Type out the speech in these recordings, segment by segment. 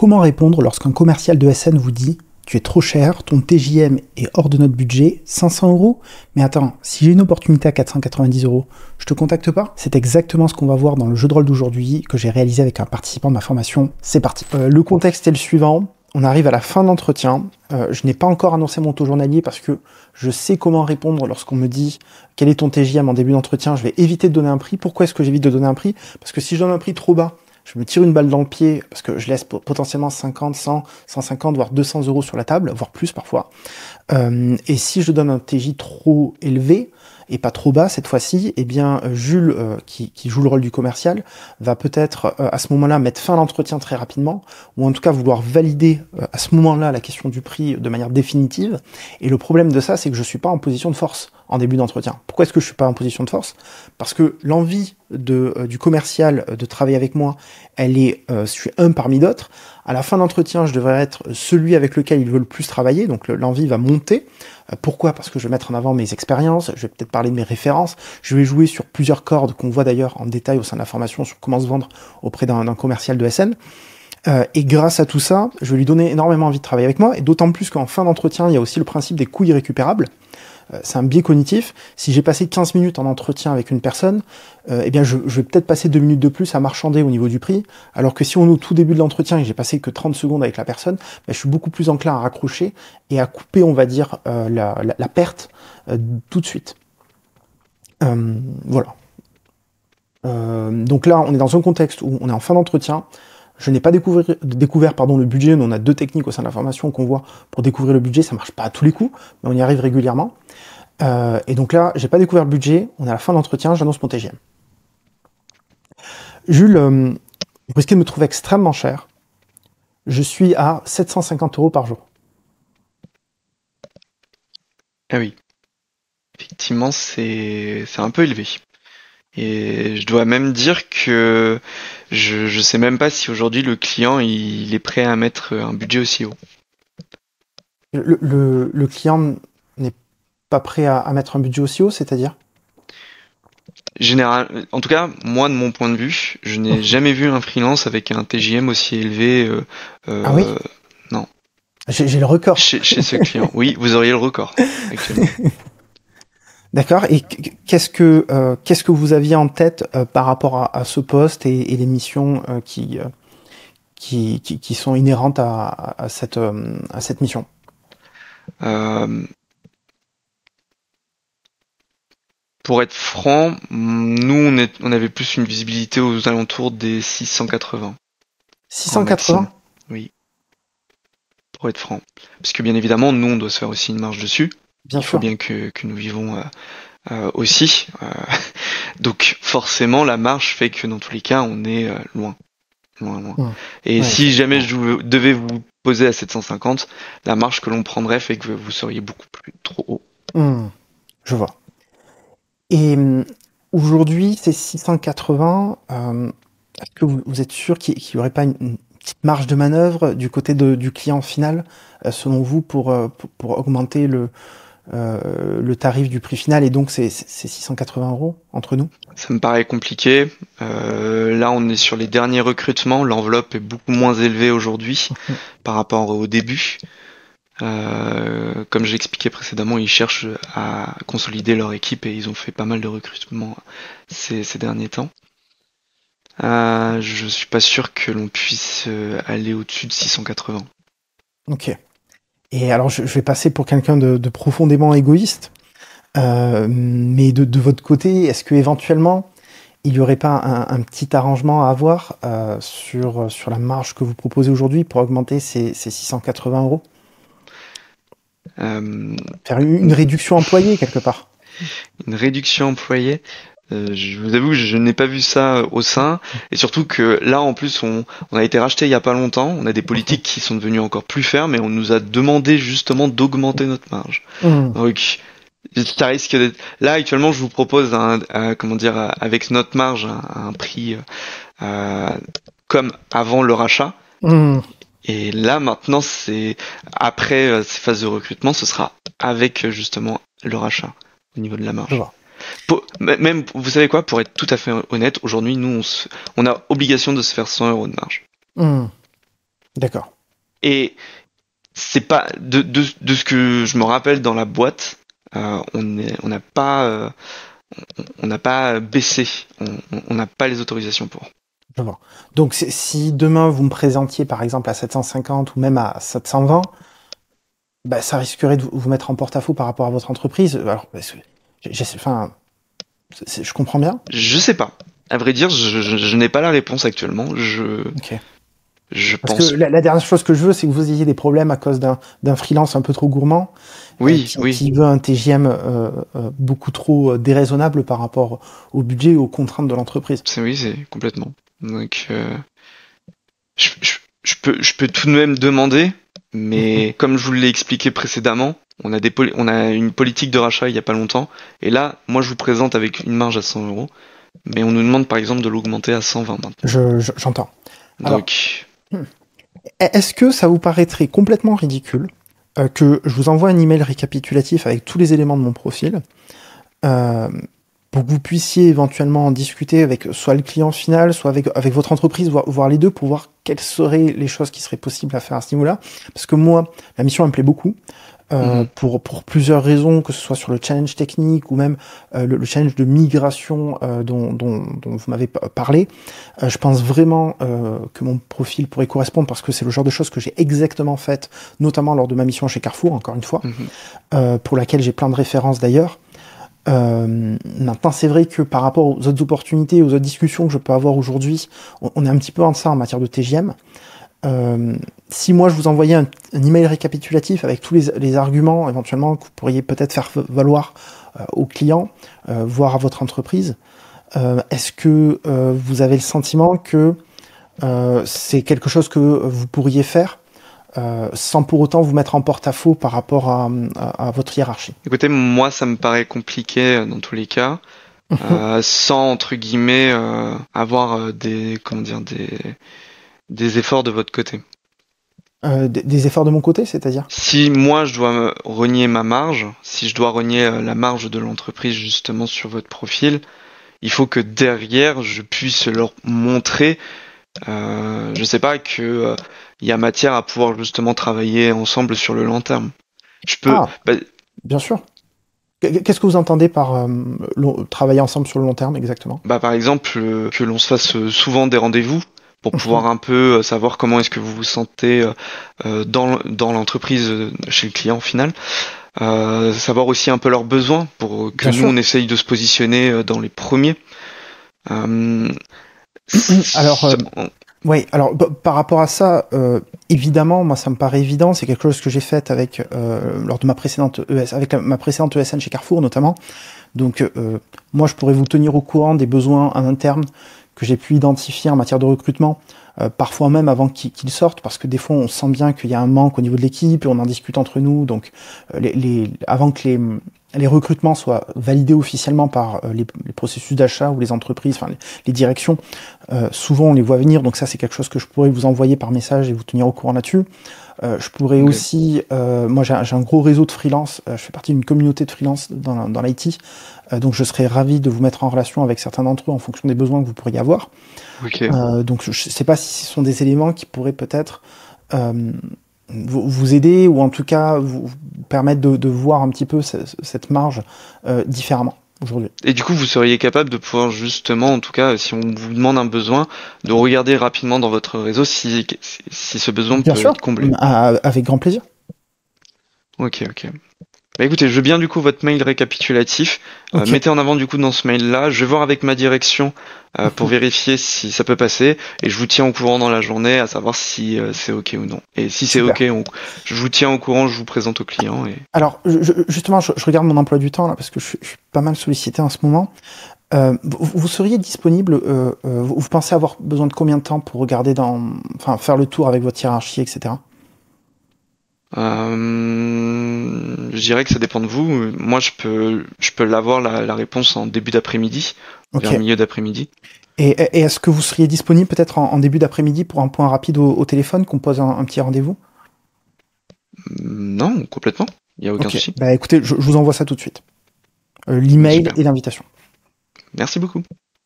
Comment répondre lorsqu'un commercial de SN vous dit «Tu es trop cher, ton TJM est hors de notre budget, 500 euros? Mais attends, si j'ai une opportunité à 490 euros, je te contacte pas?» C'est exactement ce qu'on va voir dans le jeu de rôle d'aujourd'hui que j'ai réalisé avec un participant de ma formation. C'est parti. Le contexte est le suivant. On arrive à la fin de l'entretien. Je n'ai pas encore annoncé mon taux journalier parce que je sais comment répondre lorsqu'on me dit quel est ton TJM en début d'entretien. Je vais éviter de donner un prix. Pourquoi est-ce que j'évite de donner un prix? Parce que si je donne un prix trop bas, je me tire une balle dans le pied parce que je laisse potentiellement 50, 100, 150, voire 200 euros sur la table, voire plus parfois. Et si je donne un TJ trop élevé, et pas trop bas cette fois-ci, eh bien Jules, qui joue le rôle du commercial, va peut-être à ce moment-là mettre fin à l'entretien très rapidement, ou en tout cas vouloir valider à ce moment-là la question du prix de manière définitive. Et le problème de ça, c'est que je suis pas en position de force en début d'entretien. Pourquoi est-ce que je suis pas en position de force? Parce que l'envie du commercial de travailler avec moi, elle est, je suis un parmi d'autres. À la fin d'entretien, je devrais être celui avec lequel il veut le plus travailler, donc l'envie va monter. Pourquoi? Parce que je vais mettre en avant mes expériences, je vais peut-être parler de mes références, je vais jouer sur plusieurs cordes qu'on voit d'ailleurs en détail au sein de la formation sur comment se vendre auprès d'un commercial de SN. Et grâce à tout ça, je vais lui donner énormément envie de travailler avec moi, et d'autant plus qu'en fin d'entretien, il y a aussi le principe des coûts irrécupérables. C'est un biais cognitif. Si j'ai passé 15 minutes en entretien avec une personne, eh bien je vais peut-être passer 2 minutes de plus à marchander au niveau du prix, alors que si on est au tout début de l'entretien et que j'ai passé que 30 secondes avec la personne, je suis beaucoup plus enclin à raccrocher et à couper, on va dire, la perte tout de suite. Voilà. Donc là, on est dans un contexte où on est en fin d'entretien. Je n'ai pas découvert le budget. Nous, on a 2 techniques au sein de la formation qu'on voit pour découvrir le budget. Ça marche pas à tous les coups, mais on y arrive régulièrement. Et donc là, j'ai pas découvert le budget. On est à la fin de l'entretien. J'annonce mon TGM. Jules, vous risquez de me trouver extrêmement cher. Je suis à 750 euros par jour. Ah oui, effectivement, c'est un peu élevé. Et je dois même dire que je sais même pas si aujourd'hui le client il est prêt à mettre un budget aussi haut. Le client n'est pas prêt à mettre un budget aussi haut, c'est-à-dire? En tout cas, moi de mon point de vue, je n'ai jamais vu un freelance avec un TJM aussi élevé. Ah oui? Non. J'ai le record. Chez ce client. Oui, vous auriez le record actuellement. D'accord. Et qu'est-ce que vous aviez en tête par rapport à ce poste et les missions qui sont inhérentes à cette mission? Pour être franc, nous on avait plus une visibilité aux alentours des 680. 680? Oui, pour être franc. Parce que bien évidemment, nous on doit se faire aussi une marge dessus. Bien Il faut sûr. bien que nous vivons aussi. Donc forcément, la marge fait que dans tous les cas, on est loin. Et Ouais, si jamais je devais vous poser à 750, la marge que l'on prendrait fait que vous seriez beaucoup plus trop haut. Je vois. Et aujourd'hui, ces 680, est-ce que vous êtes sûr qu'il n'y aurait pas une petite marge de manœuvre du côté du client final, selon vous, pour augmenter le tarif du prix final et donc ces 680 euros entre nous? Ça me paraît compliqué. Là, on est sur les derniers recrutements. L'enveloppe est beaucoup moins élevée aujourd'hui par rapport au début. Comme j'ai expliqué précédemment, ils cherchent à consolider leur équipe et ils ont fait pas mal de recrutements ces derniers temps. Je suis pas sûr que l'on puisse aller au-dessus de 680. Ok. Et alors, je vais passer pour quelqu'un de profondément égoïste, mais de votre côté, est-ce que éventuellement il n'y aurait pas un petit arrangement à avoir sur la marge que vous proposez aujourd'hui pour augmenter ces 680 euros? Faire une réduction employée quelque part. Une réduction employée. Je vous avoue que je n'ai pas vu ça au sein, et surtout que là en plus on a été racheté il y a pas longtemps, on a des politiques qui sont devenues encore plus fermes et on nous a demandé justement d'augmenter notre marge. Donc ça risque d'être... Là actuellement je vous propose comment dire, avec notre marge un prix comme avant le rachat. Et là maintenant c'est après ces phases de recrutement, ce sera avec justement le rachat au niveau de la marge. Même, vous savez quoi, pour être tout à fait honnête, aujourd'hui, nous, on a obligation de se faire 100 euros de marge. D'accord. Et c'est pas de ce que je me rappelle dans la boîte, on n'a pas baissé, on n'a pas les autorisations pour. Je vois. Donc, si demain vous me présentiez par exemple à 750 ou même à 720, bah, ça risquerait de vous mettre en porte-à-faux par rapport à votre entreprise. Alors, parce que enfin, je comprends bien. Je sais pas. À vrai dire, je n'ai pas la réponse actuellement. Ok. Je Parce que pense. la dernière chose que je veux, c'est que vous ayez des problèmes à cause d'un freelance un peu trop gourmand, Oui, oui. qui veut un TGM beaucoup trop déraisonnable par rapport au budget et aux contraintes de l'entreprise. Oui, c'est complètement. Donc, je peux tout de même demander, mais comme je vous l'ai expliqué précédemment, on a une politique de rachat il y a pas longtemps, et là, moi, je vous présente avec une marge à 100 euros, mais on nous demande par exemple de l'augmenter à 120 maintenant. J'entends. Alors, Donc, est-ce que ça vous paraîtrait complètement ridicule que je vous envoie un email récapitulatif avec tous les éléments de mon profil euh, pour que vous puissiez éventuellement en discuter avec soit le client final, soit avec votre entreprise, voir les deux pour voir quelles seraient les choses qui seraient possibles à faire à ce niveau-là. Parce que moi, la mission elle me plaît beaucoup. mhm. Pour plusieurs raisons, que ce soit sur le challenge technique ou même le challenge de migration dont vous m'avez parlé. Je pense vraiment que mon profil pourrait correspondre parce que c'est le genre de choses que j'ai exactement faites, notamment lors de ma mission chez Carrefour, encore une fois, Mhm. pour laquelle j'ai plein de références d'ailleurs. Maintenant, c'est vrai que par rapport aux autres opportunités, aux autres discussions que je peux avoir aujourd'hui, on est un petit peu en deçà en matière de TGM. Si moi je vous envoyais un email récapitulatif avec tous les arguments éventuellement que vous pourriez peut-être faire valoir aux clients, voire à votre entreprise, est-ce que vous avez le sentiment que c'est quelque chose que vous pourriez faire sans pour autant vous mettre en porte-à-faux par rapport à votre hiérarchie? Écoutez, moi, ça me paraît compliqué dans tous les cas, sans entre guillemets avoir comment dire, des efforts de votre côté. Des efforts de mon côté, c'est-à-dire? Si moi je dois renier ma marge, si je dois renier la marge de l'entreprise justement sur votre profil, il faut que derrière je puisse leur montrer, je sais pas, que il y a matière à pouvoir justement travailler ensemble sur le long terme. Je peux, Ah, bah, bien sûr. Qu'est-ce que vous entendez par travailler ensemble sur le long terme exactement? par exemple que l'on se fasse souvent des rendez-vous pour pouvoir un peu savoir comment est-ce que vous vous sentez dans l'entreprise chez le client final. Savoir aussi un peu leurs besoins pour que Bien nous sûr. on essaye de se positionner dans les premiers. Euh, Alors, s- oui, alors par rapport à ça, évidemment, moi ça me paraît évident, c'est quelque chose que j'ai fait avec lors de ma précédente avec ma précédente ESN chez Carrefour notamment. Donc moi je pourrais vous tenir au courant des besoins en interne que j'ai pu identifier en matière de recrutement, parfois même avant qu'ils sortent, parce que des fois on sent bien qu'il y a un manque au niveau de l'équipe et on en discute entre nous. Donc avant que les recrutements soient validés officiellement par les processus d'achat ou les entreprises, enfin les directions, souvent on les voit venir. Donc ça c'est quelque chose que je pourrais vous envoyer par message et vous tenir au courant là-dessus. Je pourrais ok. aussi, moi j'ai un gros réseau de freelance, je fais partie d'une communauté de freelance dans l'IT, donc je serais ravi de vous mettre en relation avec certains d'entre eux en fonction des besoins que vous pourriez avoir. Ok. Donc je ne sais pas si ce sont des éléments qui pourraient peut-être euh, vous aider ou en tout cas vous permettre de voir un petit peu cette marge différemment aujourd'hui. Et du coup, vous seriez capable de pouvoir justement, en tout cas, si on vous demande un besoin, de regarder rapidement dans votre réseau si ce besoin Bien peut sûr, être comblé. avec grand plaisir. Ok, ok. Bah écoutez, je veux bien du coup votre mail récapitulatif. Ok. Mettez en avant du coup dans ce mail-là. Je vais voir avec ma direction pour vérifier si ça peut passer et je vous tiens au courant dans la journée à savoir si c'est ok ou non. Et si c'est Super. ok, je vous tiens au courant, je vous présente au client. Et... Alors, justement, je regarde mon emploi du temps là parce que je suis pas mal sollicité en ce moment. Vous seriez disponible, vous pensez avoir besoin de combien de temps pour regarder enfin, faire le tour avec votre hiérarchie, etc. Je dirais que ça dépend de vous. Moi, je peux l'avoir la réponse en début d'après-midi, Ok. vers milieu d'après-midi. Et est-ce que vous seriez disponible peut-être en début d'après-midi pour un point rapide au téléphone, qu'on pose un petit rendez-vous? Non, complètement. Il y a aucun Ok. souci. Bah écoutez, je vous envoie ça tout de suite. L'email Super. et l'invitation. Merci beaucoup.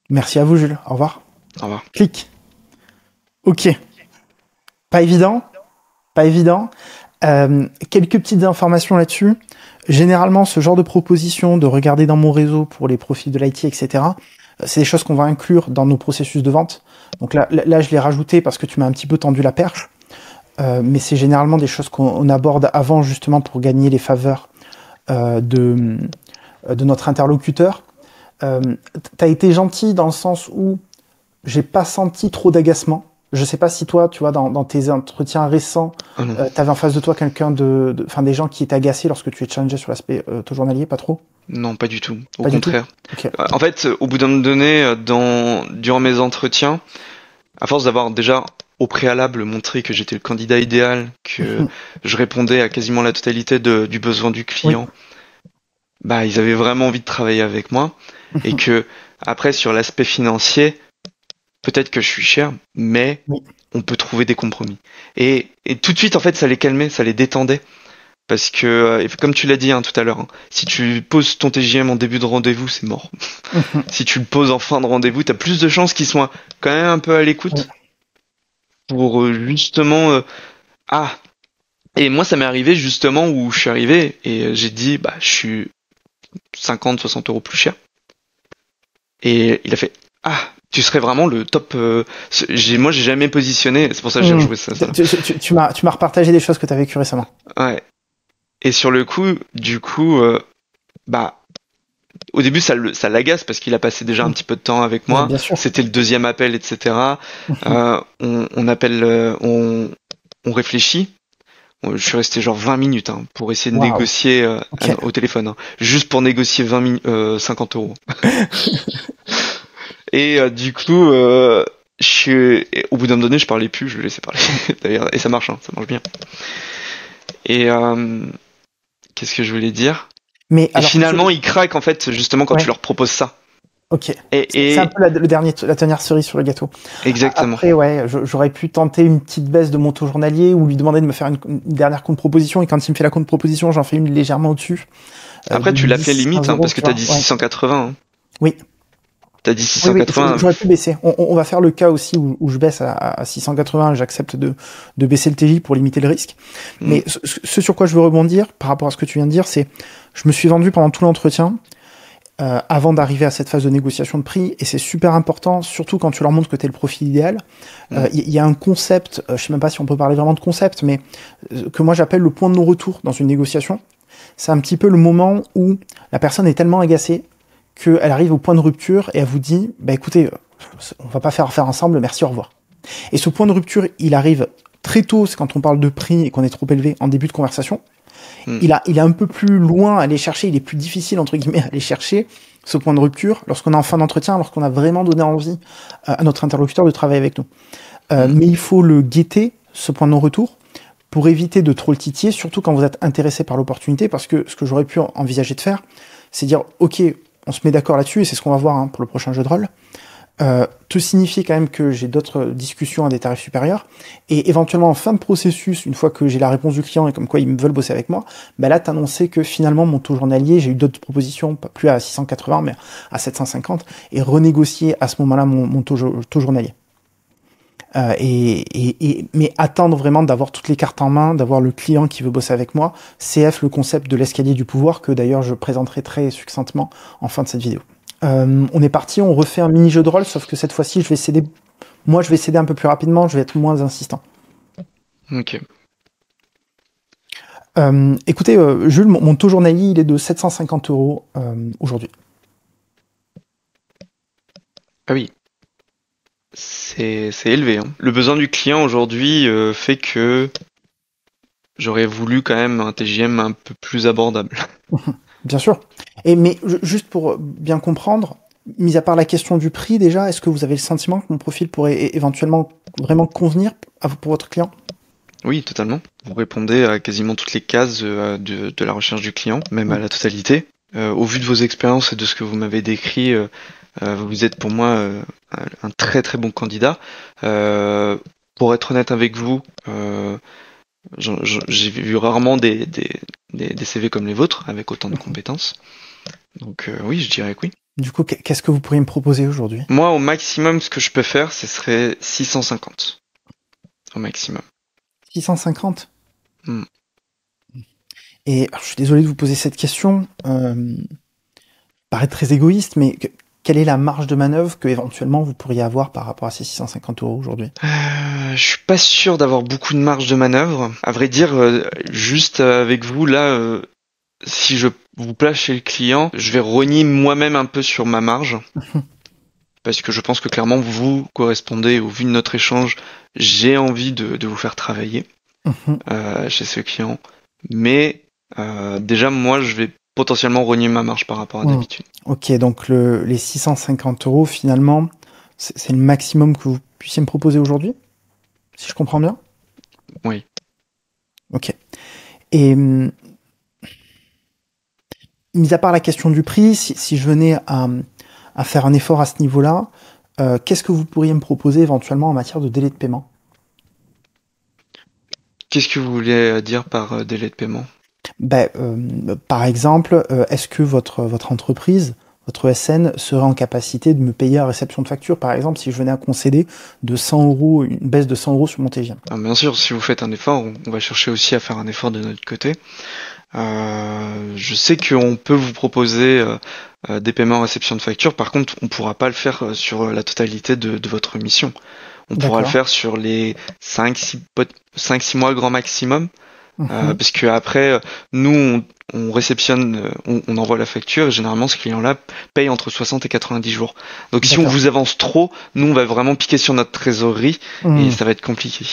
Merci à vous, Jules. Au revoir. Au revoir. Clic. Ok. Pas évident, pas évident. Quelques petites informations là-dessus. Généralement, ce genre de proposition de regarder dans mon réseau pour les profils de l'IT, etc., c'est des choses qu'on va inclure dans nos processus de vente. Donc là je l'ai rajouté parce que tu m'as un petit peu tendu la perche. Mais c'est généralement des choses qu'on aborde avant, justement, pour gagner les faveurs de notre interlocuteur. T'as été gentil dans le sens où j'ai pas senti trop d'agacement. Je sais pas si toi, tu vois, dans tes entretiens récents, t'avais en face de toi quelqu'un des gens qui étaient agacés lorsque tu es challengé sur l'aspect taux journalier, pas trop? Non, pas du tout. Au Pas du tout. contraire. Ok. En fait, au bout d'un moment donné, durant mes entretiens, à force d'avoir déjà au préalable montré que j'étais le candidat idéal, que je répondais à quasiment la totalité du besoin du client, bah ils avaient vraiment envie de travailler avec moi. Et que après sur l'aspect financier, peut-être que je suis cher, mais on peut trouver des compromis. Et tout de suite en fait ça les calmait, ça les détendait. Parce que, comme tu l'as dit tout à l'heure, si tu poses ton TJM en début de rendez-vous, c'est mort. Si tu le poses en fin de rendez-vous, t'as plus de chances qu'ils soient quand même un peu à l'écoute pour justement... Et moi, ça m'est arrivé justement où je suis arrivé et j'ai dit, bah, je suis 50, 60 euros plus cher. Et il a fait, tu serais vraiment le top... moi, j'ai jamais positionné, c'est pour ça que j'ai rejoué ça. Tu m'as repartagé des choses que t'as vécues récemment. Ouais. Et sur le coup, du coup, au début, ça l'agace parce qu'il a passé déjà un petit peu de temps avec moi. C'était le deuxième appel, etc. On appelle, on réfléchit. Je suis resté genre 20 minutes pour essayer de négocier au téléphone, juste pour négocier 50 euros. Et du coup, au bout d'un moment donné, je parlais plus, je le laissais parler. D'ailleurs, et ça marche, ça marche bien. Et qu'est-ce que je voulais dire? Et finalement, ils craquent en fait justement quand tu leur proposes ça. Ok. C'est un peu la dernière cerise sur le gâteau. Exactement. Après, j'aurais pu tenter une petite baisse de mon taux journalier ou lui demander de me faire une dernière contre-proposition. Et quand il me fait la contre-proposition, j'en fais une légèrement au-dessus. Après, tu l'as fait limite parce que t'as dit 680. Oui. T'as dit 680. Oui, j'aurais pu baisser. On va faire le cas aussi où je baisse à 680. J'accepte de baisser le TJ pour limiter le risque. Mais ce sur quoi je veux rebondir par rapport à ce que tu viens de dire, c'est je me suis vendu pendant tout l'entretien avant d'arriver à cette phase de négociation de prix, et c'est super important, surtout quand tu leur montres que tu es le profil idéal. Il y a un concept, je sais même pas si on peut parler vraiment de concept, mais que moi j'appelle le point de non-retour dans une négociation. C'est un petit peu le moment où la personne est tellement agacée qu'elle arrive au point de rupture et elle vous dit, bah écoutez, on va pas faire affaire ensemble, merci, au revoir. Et ce point de rupture, il arrive très tôt, c'est quand on parle de prix et qu'on est trop élevé en début de conversation. Il est un peu plus loin à aller chercher, il est plus difficile, entre guillemets, à aller chercher ce point de rupture lorsqu'on est en fin d'entretien, lorsqu'on a vraiment donné envie à notre interlocuteur de travailler avec nous. Mais il faut le guetter, ce point de non-retour, pour éviter de trop le titiller, surtout quand vous êtes intéressé par l'opportunité, parce que ce que j'aurais pu envisager de faire, c'est dire, ok, on se met d'accord là-dessus, et c'est ce qu'on va voir pour le prochain jeu de rôle, te signifier quand même que j'ai d'autres discussions à des tarifs supérieurs, et éventuellement en fin de processus, une fois que j'ai la réponse du client et comme quoi ils veulent bosser avec moi, bah là t'annoncer que finalement mon taux journalier, j'ai eu d'autres propositions, pas plus à 680 mais à 750, et renégocier à ce moment-là mon taux journalier. Mais attendre vraiment d'avoir toutes les cartes en main, d'avoir le client qui veut bosser avec moi, CF, le concept de l'escalier du pouvoir, que d'ailleurs je présenterai très succinctement en fin de cette vidéo. On est parti, on refait un mini jeu de rôle, sauf que cette fois-ci, je vais céder un peu plus rapidement, je vais être moins insistant. Ok. Écoutez, Jules, mon taux journalier, il est de 750 € aujourd'hui. Ah oui. C'est élevé. Le besoin du client aujourd'hui fait que j'aurais voulu quand même un TJM un peu plus abordable. Bien sûr. Mais juste pour bien comprendre, mis à part la question du prix déjà, est-ce que vous avez le sentiment que mon profil pourrait éventuellement vraiment convenir pour votre client ? Oui, totalement. Vous répondez à quasiment toutes les cases de la recherche du client, même à la totalité. Au vu de vos expériences et de ce que vous m'avez décrit, vous êtes pour moi un très très bon candidat. Pour être honnête avec vous, j'ai vu rarement des CV comme les vôtres avec autant de compétences. Donc oui, je dirais que oui. Du coup, qu'est-ce que vous pourriez me proposer aujourd'hui ? Moi, au maximum, ce que je peux faire, ce serait 650. Au maximum. 650. Hmm. Et alors, je suis désolé de vous poser cette question. Paraît très égoïste, mais quelle est la marge de manœuvre que éventuellement vous pourriez avoir par rapport à ces 650 euros aujourd'hui? Je suis pas sûr d'avoir beaucoup de marge de manœuvre. À vrai dire, juste avec vous là, si je vous place chez le client, je vais rogner moi-même un peu sur ma marge. Parce que je pense que clairement vous correspondez, au vu de notre échange, j'ai envie de vous faire travailler Mhm. chez ce client. Mais déjà moi je vais potentiellement rogner ma marge par rapport à Mhm. d'habitude. Ok, donc les 650 euros, finalement, c'est le maximum que vous puissiez me proposer aujourd'hui, si je comprends bien? Oui. Ok. Et mis à part la question du prix, si je venais à faire un effort à ce niveau-là, qu'est-ce que vous pourriez me proposer éventuellement en matière de délai de paiement? Qu'est-ce que vous voulez dire par délai de paiement? Ben, par exemple, est-ce que votre entreprise, votre SN, serait en capacité de me payer à réception de facture, par exemple, si je venais à concéder de 100 euros, une baisse de 100 euros sur mon TGM? Alors, bien sûr, si vous faites un effort, on va chercher aussi à faire un effort de notre côté. Je sais qu'on peut vous proposer des paiements en réception de facture. Par contre, on pourra pas le faire sur la totalité de votre mission. On pourra le D'accord. faire sur les 5-6 mois grand maximum. Mhm. Parce que après, nous, on réceptionne, on envoie la facture et généralement ce client-là paye entre 60 et 90 jours. Donc si on D'accord. vous avance trop, nous on va vraiment piquer sur notre trésorerie et Mhm. ça va être compliqué.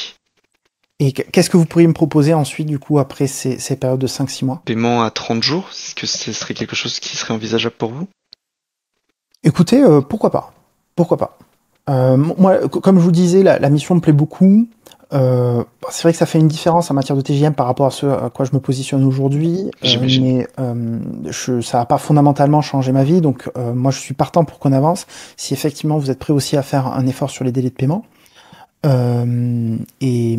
Et qu'est-ce que vous pourriez me proposer ensuite, du coup, après ces périodes de 5-6 mois? Paiement à 30 jours, est-ce que ce serait quelque chose qui serait envisageable pour vous? Écoutez, pourquoi pas? Pourquoi pas? Moi, comme je vous disais, la mission me plaît beaucoup. C'est vrai que ça fait une différence en matière de TGM par rapport à ce à quoi je me positionne aujourd'hui, J'imagine. mais ça va pas fondamentalement changer ma vie, donc moi je suis partant pour qu'on avance. Si effectivement vous êtes prêt aussi à faire un effort sur les délais de paiement. Et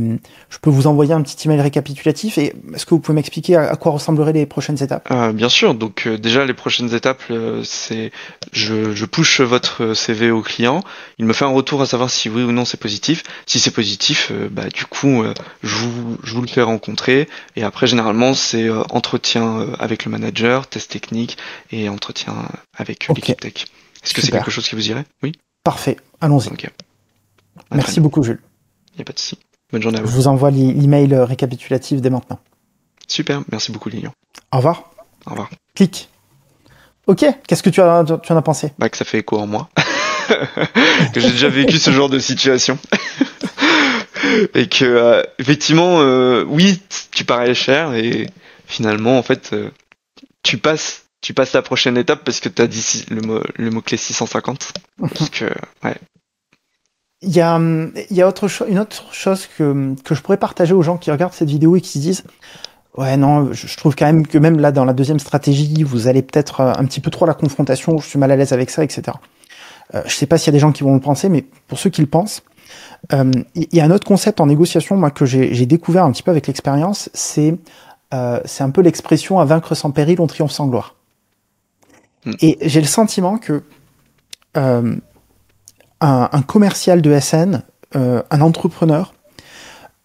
je peux vous envoyer un petit email récapitulatif. Et est-ce que vous pouvez m'expliquer à quoi ressembleraient les prochaines étapes? Bien sûr, donc déjà les prochaines étapes, c'est je push votre CV au client, il me fait un retour à savoir si oui ou non c'est positif. Si c'est positif, bah du coup je vous le fais rencontrer et après généralement c'est entretien avec le manager, test technique et entretien avec Ok, l'équipe tech. Est-ce que c'est quelque super, chose qui vous irait? Oui? parfait, allons-y. Ok, ah, très Merci bien, beaucoup, Jules. il n'y a pas de souci. Bonne journée à Je vous. vous envoie l'email récapitulatif dès maintenant. Super, merci beaucoup Lilian. Au revoir. Au revoir. Clique. Ok, qu'est-ce que tu en as pensé? Bah que ça fait écho en moi. Que j'ai déjà vécu ce genre de situation. Et que effectivement oui tu parais cher et finalement en fait tu passes la prochaine étape parce que t'as dit le mot clé 650 donc ouais. Il y a une autre chose que je pourrais partager aux gens qui regardent cette vidéo et qui se disent, ouais, non, je trouve quand même que même là, dans la deuxième stratégie, vous allez peut-être un petit peu trop à la confrontation, je suis mal à l'aise avec ça, etc. Je sais pas s'il y a des gens qui vont le penser, mais pour ceux qui le pensent, il y a un autre concept en négociation, moi, que j'ai découvert un petit peu avec l'expérience, c'est un peu l'expression à vaincre sans péril, on triomphe sans gloire. Mm. Et j'ai le sentiment que euh, un commercial de SN, un entrepreneur,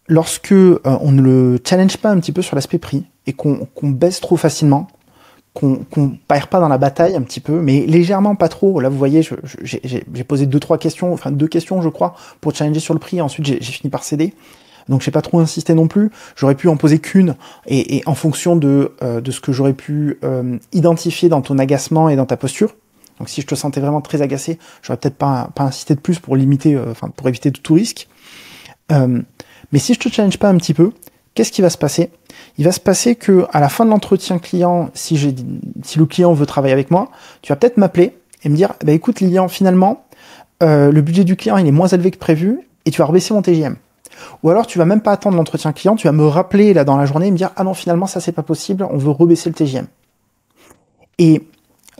lorsque on ne le challenge pas un petit peu sur l'aspect prix et qu'on baisse trop facilement, qu'on perd pas dans la bataille un petit peu, mais légèrement pas trop. Là, vous voyez, j'ai posé deux questions, je crois, pour challenger sur le prix. Ensuite, j'ai fini par céder. Donc, j'ai pas trop insisté non plus. J'aurais pu en poser qu'une, et en fonction de ce que j'aurais pu identifier dans ton agacement et dans ta posture. Donc, si je te sentais vraiment très agacé, j'aurais peut-être pas insisté de plus pour limiter, pour éviter tout risque. Mais si je te challenge pas un petit peu, qu'est-ce qui va se passer? Il va se passer que à la fin de l'entretien client, si le client veut travailler avec moi, tu vas peut-être m'appeler et me dire, bah écoute Lilian, finalement, le budget du client il est moins élevé que prévu et tu vas rebaisser mon TGM. Ou alors tu vas même pas attendre l'entretien client, tu vas me rappeler là dans la journée et me dire, ah non finalement ça c'est pas possible, on veut rebaisser le TGM. Et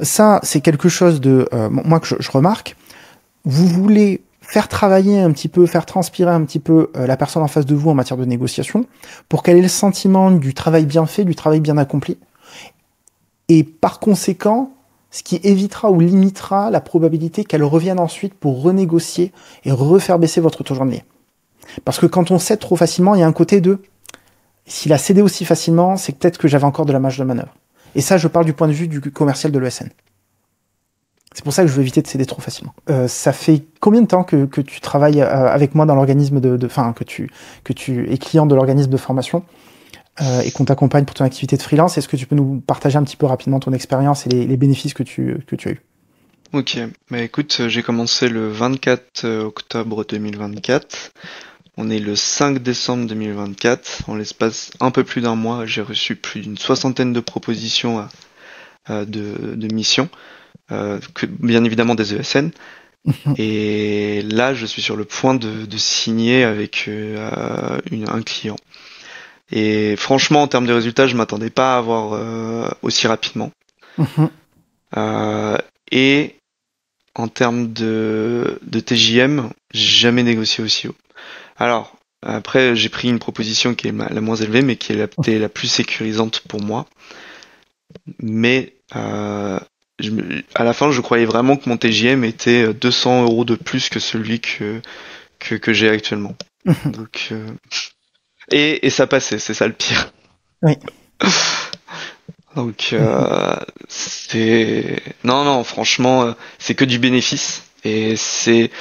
ça c'est quelque chose de moi que je remarque. Vous voulez faire travailler un petit peu, faire transpirer un petit peu la personne en face de vous en matière de négociation, pour qu'elle ait le sentiment du travail bien fait, du travail bien accompli. Et par conséquent, ce qui évitera ou limitera la probabilité qu'elle revienne ensuite pour renégocier et refaire baisser votre taux journalier. Parce que quand on cède trop facilement, il y a un côté de S'il a cédé aussi facilement, c'est peut-être que j'avais encore de la marge de manœuvre. Et ça, je parle du point de vue du commercial de l'ESN. C'est pour ça que je veux éviter de céder trop facilement. Ça fait combien de temps que tu travailles avec moi dans l'organisme que tu es client de l'organisme de formation et qu'on t'accompagne pour ton activité de freelance? Est-ce que tu peux nous partager un petit peu rapidement ton expérience et les bénéfices que tu as eu? Ok, bah écoute, j'ai commencé le 24 octobre 2024. On est le 5 décembre 2024. En l'espace un peu plus d'un mois, j'ai reçu plus d'une soixantaine de propositions de missions, que bien évidemment des ESN. Et là, je suis sur le point de signer avec un client. Et franchement, en termes de résultats, je m'attendais pas à avoir aussi rapidement. Euh, et en termes de TJM, j'ai jamais négocié aussi haut. Alors, après, j'ai pris une proposition qui est la moins élevée, mais qui est la plus sécurisante pour moi. Mais à la fin, je croyais vraiment que mon TJM était 200 € de plus que celui que j'ai actuellement. Donc, et ça passait, c'est ça le pire. Oui. Donc, non, franchement, c'est que du bénéfice. Et c'est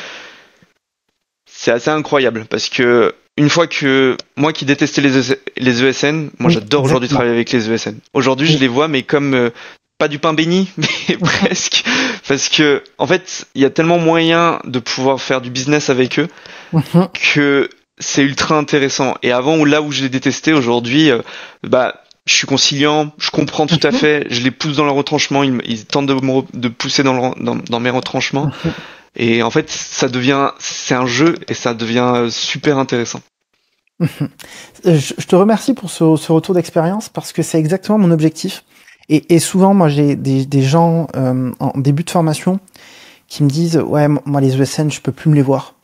assez incroyable parce que une fois que moi qui détestais les ESN, moi j'adore aujourd'hui travailler avec les ESN. Aujourd'hui, je les vois mais comme pas du pain béni, mais presque, parce que en fait, il y a tellement moyen de pouvoir faire du business avec eux que c'est ultra intéressant. Et avant, là où je les détestais, aujourd'hui, je suis conciliant, je comprends tout à fait, je les pousse dans leur retranchement, ils tentent de pousser dans mes retranchements. Et en fait, c'est un jeu et ça devient super intéressant. Je te remercie pour ce retour d'expérience parce que c'est exactement mon objectif. Et souvent, moi, j'ai des gens en début de formation qui me disent « Ouais, moi, les ESN, je peux plus me les voir. »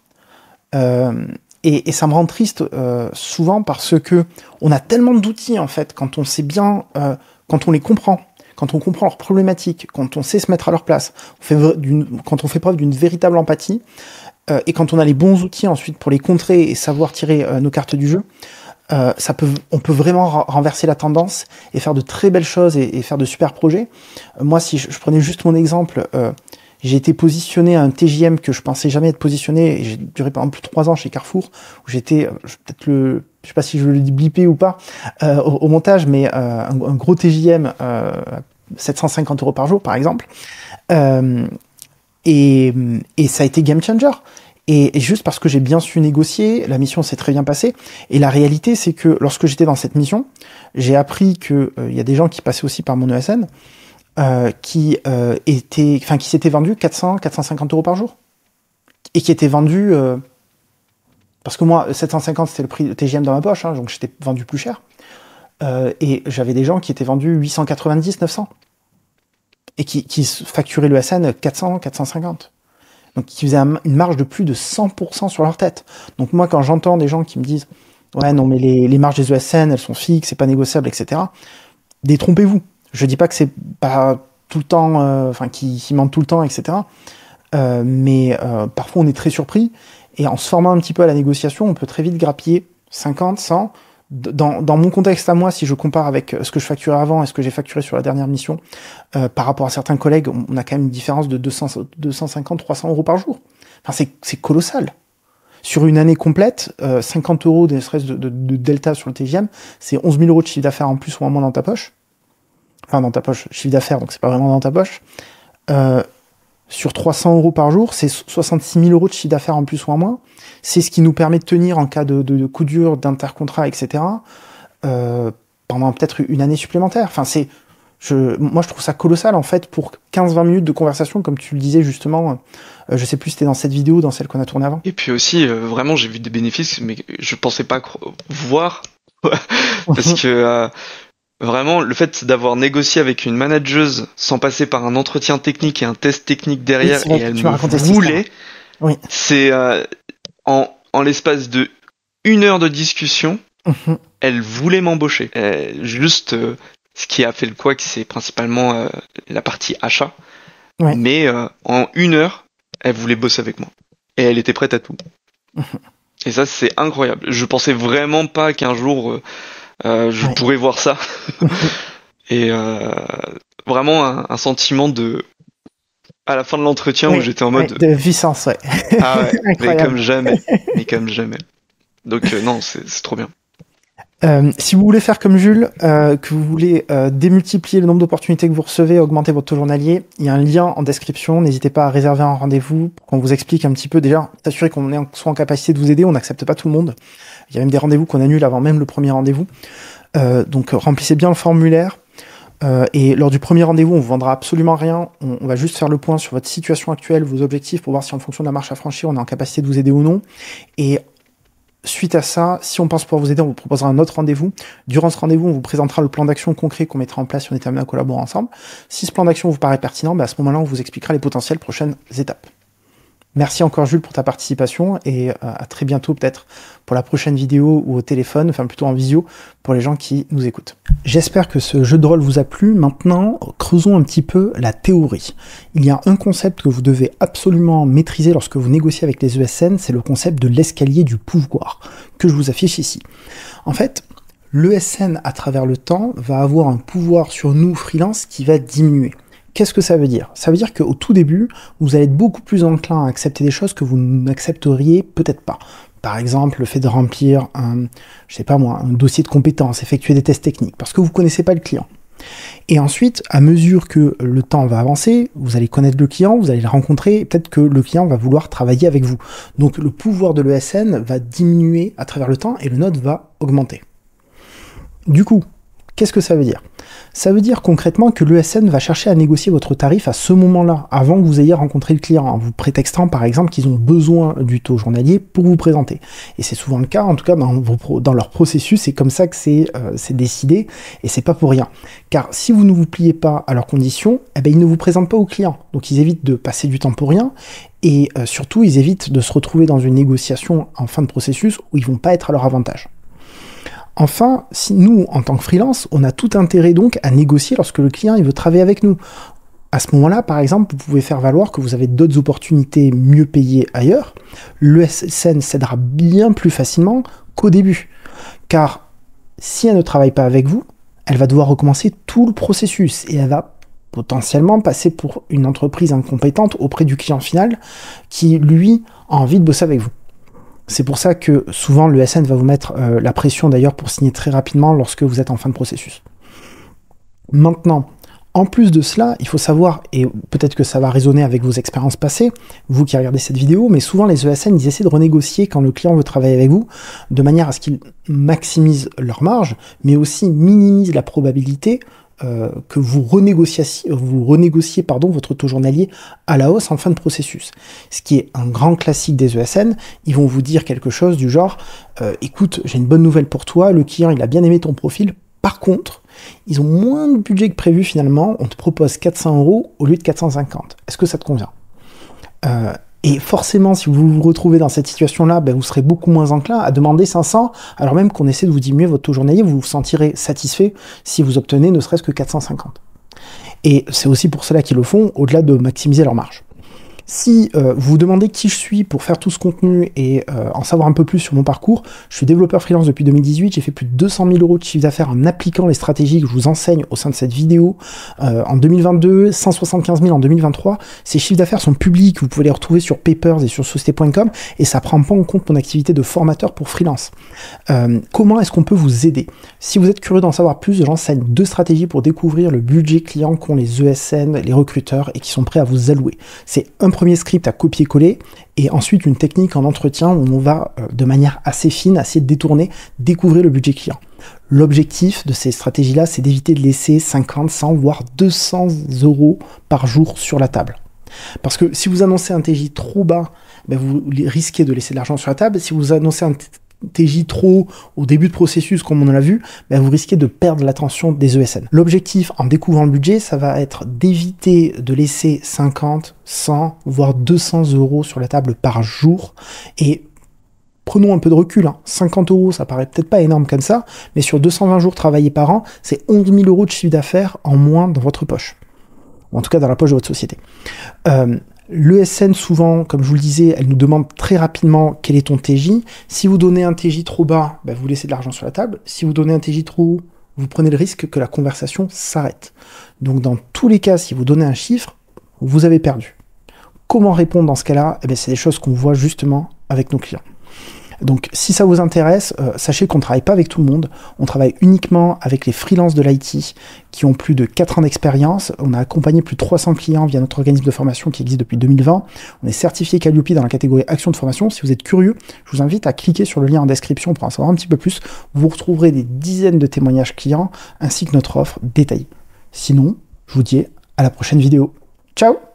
Et ça me rend triste souvent parce que on a tellement d'outils, en fait, quand on sait bien, quand on les comprend, quand on comprend leurs problématiques, quand on sait se mettre à leur place, quand on fait preuve d'une véritable empathie, et quand on a les bons outils ensuite pour les contrer et savoir tirer nos cartes du jeu, on peut vraiment renverser la tendance et faire de très belles choses et faire de super projets. Moi, si je prenais juste mon exemple, j'ai été positionné à un TJM que je pensais jamais être positionné, et j'ai duré pendant plus de 3 ans chez Carrefour, où j'étais, je sais pas si je le dis blipper ou pas, au montage, mais un gros TJM, 750 € par jour, par exemple. Et ça a été game changer. Et juste parce que j'ai bien su négocier, la mission s'est très bien passée. Et la réalité, c'est que lorsque j'étais dans cette mission, j'ai appris que y a des gens qui passaient aussi par mon ESN, qui s'étaient vendus 450 € par jour. Et qui étaient vendus, parce que moi, 750, c'était le prix de TGM dans ma poche, hein, donc j'étais vendu plus cher. Et j'avais des gens qui étaient vendus 890, 900. Et qui facturaient l'ESN 400, 450. Donc qui faisaient une marge de plus de 100% sur leur tête. Donc moi, quand j'entends des gens qui me disent « Ouais, non, mais les marges des ESN, elles sont fixes, c'est pas négociable, etc. » Détrompez-vous. Je dis pas que c'est pas tout le temps, qu'ils mentent tout le temps, etc. Mais parfois, on est très surpris. Et en se formant un petit peu à la négociation, on peut très vite grappiller 50, 100. Dans mon contexte à moi, si je compare avec ce que je facturais avant et ce que j'ai facturé sur la dernière mission, par rapport à certains collègues, on a quand même une différence de 250, 300 € par jour. Enfin, c'est colossal. Sur une année complète, 50 € de stress de delta sur le TGM, c'est 11 000 € de chiffre d'affaires en plus ou en moins dans ta poche. Enfin, dans ta poche, chiffre d'affaires, donc c'est pas vraiment dans ta poche. Sur 300 € par jour, c'est 66 000 € de chiffre d'affaires en plus ou en moins. C'est ce qui nous permet de tenir en cas de coup dur, d'intercontrat, etc. Pendant peut-être une année supplémentaire. Enfin, moi, je trouve ça colossal, en fait, pour 15-20 minutes de conversation, comme tu le disais justement. Je sais plus si c'était dans cette vidéo, dans celle qu'on a tournée avant. Et puis aussi, vraiment, j'ai vu des bénéfices, mais je pensais pas voir. Parce que vraiment, le fait d'avoir négocié avec une manageuse sans passer par un entretien technique et un test technique derrière, oui, et elle me voulait, oui. C'est en l'espace de 1 heure de discussion, elle voulait m'embaucher. Juste, ce qui a fait le couac, c'est principalement la partie achat. Ouais. Mais en 1 heure, elle voulait bosser avec moi. Et elle était prête à tout. Et ça, c'est incroyable. Je pensais vraiment pas qu'un jour Je pourrais voir ça. Et vraiment un sentiment à la fin de l'entretien où j'étais en mode de puissance, ah ouais, mais comme jamais. Donc non, c'est trop bien. Si vous voulez faire comme Jules, que vous voulez démultiplier le nombre d'opportunités que vous recevez, augmenter votre taux journalier, il y a un lien en description. N'hésitez pas à réserver un rendez-vous pour qu'on vous explique un petit peu. Déjà, s'assurer qu'on soit en capacité de vous aider. On n'accepte pas tout le monde. Il y a même des rendez-vous qu'on annule avant même le premier rendez-vous. Donc remplissez bien le formulaire. Et lors du premier rendez-vous, on vous vendra absolument rien. On va juste faire le point sur votre situation actuelle, vos objectifs, pour voir si en fonction de la marche à franchir, on est en capacité de vous aider ou non. Et suite à ça, si on pense pouvoir vous aider, on vous proposera un autre rendez-vous. Durant ce rendez-vous, on vous présentera le plan d'action concret qu'on mettra en place si on est amené à collaborer ensemble. Si ce plan d'action vous paraît pertinent, à ce moment-là, on vous expliquera les potentielles prochaines étapes. Merci encore Jules pour ta participation et à très bientôt peut-être pour la prochaine vidéo ou au téléphone, enfin plutôt en visio pour les gens qui nous écoutent. J'espère que ce jeu de rôle vous a plu. Maintenant, creusons un petit peu la théorie. Il y a un concept que vous devez absolument maîtriser lorsque vous négociez avec les ESN, c'est le concept de l'escalier du pouvoir que je vous affiche ici. En fait, l'ESN à travers le temps va avoir un pouvoir sur nous freelance qui va diminuer. Qu'est-ce que ça veut dire? Ça veut dire qu'au tout début, vous allez être beaucoup plus enclin à accepter des choses que vous n'accepteriez peut-être pas. Par exemple, le fait de remplir un dossier de compétences, effectuer des tests techniques, parce que vous ne connaissez pas le client. Et ensuite, à mesure que le temps va avancer, vous allez connaître le client, vous allez le rencontrer, et peut-être que le client va vouloir travailler avec vous. Donc le pouvoir de l'ESN va diminuer à travers le temps et le nôtre va augmenter. Du coup, qu'est-ce que ça veut dire? Ça veut dire concrètement que l'ESN va chercher à négocier votre tarif à ce moment-là, avant que vous ayez rencontré le client, en vous prétextant par exemple qu'ils ont besoin du taux journalier pour vous présenter. Et c'est souvent le cas, en tout cas dans leur processus, c'est comme ça que c'est décidé, et c'est pas pour rien. Car si vous ne vous pliez pas à leurs conditions, ils ne vous présentent pas au client. Donc ils évitent de passer du temps pour rien, et surtout ils évitent de se retrouver dans une négociation en fin de processus où ils vont pas être à leur avantage. Enfin, si nous, en tant que freelance, on a tout intérêt donc à négocier lorsque le client il veut travailler avec nous. À ce moment-là, par exemple, vous pouvez faire valoir que vous avez d'autres opportunités mieux payées ailleurs. L'ESN cédera bien plus facilement qu'au début. Car si elle ne travaille pas avec vous, elle va devoir recommencer tout le processus et elle va potentiellement passer pour une entreprise incompétente auprès du client final qui, lui, a envie de bosser avec vous. C'est pour ça que souvent l'ESN va vous mettre la pression d'ailleurs pour signer très rapidement lorsque vous êtes en fin de processus. Maintenant, en plus de cela, il faut savoir, et peut-être que ça va résonner avec vos expériences passées, vous qui regardez cette vidéo, mais souvent les ESN, ils essaient de renégocier quand le client veut travailler avec vous, de manière à ce qu'ils maximisent leur marge, mais aussi minimisent la probabilité que vous renégociez votre taux journalier à la hausse en fin de processus. Ce qui est un grand classique des ESN, ils vont vous dire quelque chose du genre écoute, j'ai une bonne nouvelle pour toi, le client il a bien aimé ton profil, par contre, ils ont moins de budget que prévu finalement, on te propose 400 € au lieu de 450. Est-ce que ça te convient? Et forcément, si vous vous retrouvez dans cette situation-là, vous serez beaucoup moins enclin à demander 500, alors même qu'on essaie de vous diminuer votre taux journalier, vous vous sentirez satisfait si vous obtenez ne serait-ce que 450. Et c'est aussi pour cela qu'ils le font, au-delà de maximiser leur marge. Si vous vous demandez qui je suis pour faire tout ce contenu et en savoir un peu plus sur mon parcours, je suis développeur freelance depuis 2018, j'ai fait plus de 200 000 € de chiffre d'affaires en appliquant les stratégies que je vous enseigne au sein de cette vidéo. En 2022, 175 000 en 2023, ces chiffres d'affaires sont publics, vous pouvez les retrouver sur Papers et sur société.com et ça prend pas en compte mon activité de formateur pour freelance. Comment est-ce qu'on peut vous aider? Si vous êtes curieux d'en savoir plus, j'enseigne 2 stratégies pour découvrir le budget client qu'ont les ESN, les recruteurs et qui sont prêts à vous allouer. C'est un premier script à copier-coller et ensuite une technique en entretien où on va de manière assez fine, assez détournée, découvrir le budget client. L'objectif de ces stratégies-là, c'est d'éviter de laisser 50, 100, voire 200 € par jour sur la table. Parce que si vous annoncez un TJ trop bas, vous risquez de laisser de l'argent sur la table. Si vous annoncez un TJ trop au début de processus, comme on l'a vu, vous risquez de perdre l'attention des ESN. L'objectif, en découvrant le budget, ça va être d'éviter de laisser 50, 100, voire 200 € sur la table par jour. Et prenons un peu de recul, 50 €, ça paraît peut-être pas énorme comme ça, mais sur 220 jours travaillés par an, c'est 11 000 € de chiffre d'affaires en moins dans votre poche. Ou en tout cas dans la poche de votre société. L'ESN, souvent, comme je vous le disais, elle nous demande très rapidement quel est ton TJ. Si vous donnez un TJ trop bas, bah, vous laissez de l'argent sur la table. Si vous donnez un TJ trop haut, vous prenez le risque que la conversation s'arrête. Donc dans tous les cas, si vous donnez un chiffre, vous avez perdu. Comment répondre dans ce cas-là? Eh bien, c'est des choses qu'on voit justement avec nos clients. Donc si ça vous intéresse, sachez qu'on ne travaille pas avec tout le monde, on travaille uniquement avec les freelances de l'IT qui ont plus de 4 ans d'expérience. On a accompagné plus de 300 clients via notre organisme de formation qui existe depuis 2020. On est certifié Calliope dans la catégorie action de formation. Si vous êtes curieux, je vous invite à cliquer sur le lien en description pour en savoir un petit peu plus. Vous retrouverez des dizaines de témoignages clients ainsi que notre offre détaillée. Sinon, je vous dis à la prochaine vidéo. Ciao!